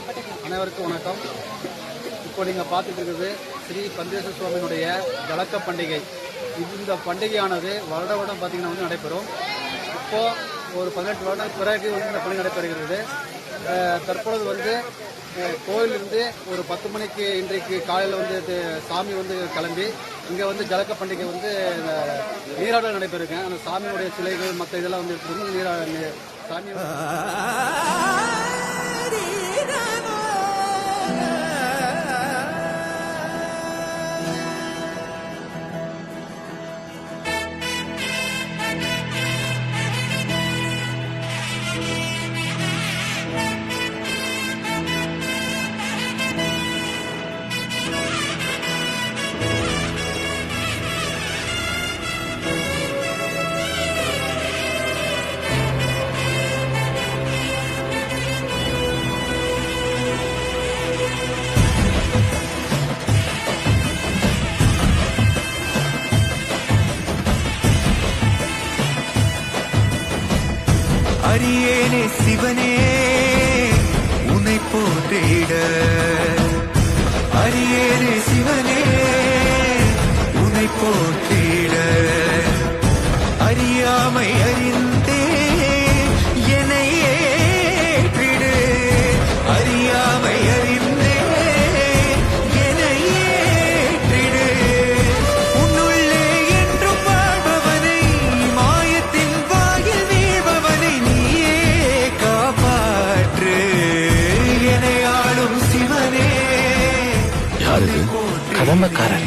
அனைவருக்கும் வணக்கம். இப்போ நீங்கள் பார்த்துட்டு இருக்கிறது ஸ்ரீ பந்தேஸ்வர சுவாமியினுடைய ஜலக்க பண்டிகை. இந்த பண்டிகையானது வருடம் பார்த்தீங்கன்னா வந்து நடைபெறும். இப்போது ஒரு 18 வருடம் பிறகு வந்து இந்த பண்டிகை நடைபெறுகிறது. தற்பொழுது வந்து கோயிலிருந்து ஒரு 10 மணிக்கு இன்றைக்கு காலையில் வந்து சாமி வந்து கிளம்பி இங்கே வந்து ஜலக்க பண்டிகை வந்து நீராடல் நடைபெறுங்க. அந்த சாமியுடைய சிலைகள் மற்ற இதெல்லாம் வந்து எடுத்துருந்து சாமி அரியேனே சிவனே உன்னை போற்றிட, அரியேனே சிவனே உன்னை போற்றிட, அறியாமை அறிந்தே என்னை ஏற்றிடு, அறியாமை அறிந்தே என்னை ஏற்றிடு, உன்னுள்ளே என்றும் வாழ்பவனை மாயத்தின் வாயில் வீழ்பவனை நீயே காப்பாற்று, என்னை ஆளும் சிவனே. யாரு கடமைக்காரன்?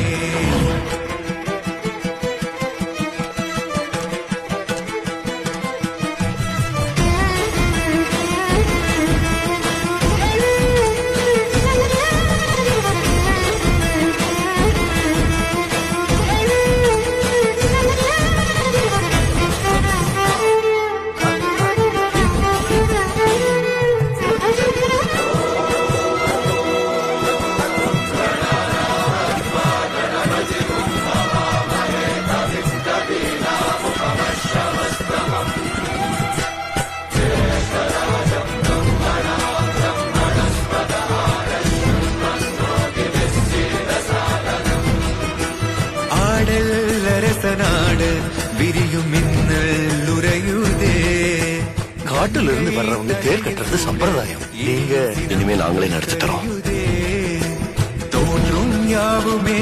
நாடு விரியும் மின்னல் உறையுதே. காட்டுல இருந்து வர்றவங்க தேர் கட்டுறது சம்பிரதாயம். நீங்க இனிமே நாங்களே நடத்தி தரோம். தோன்றும் யாவுமே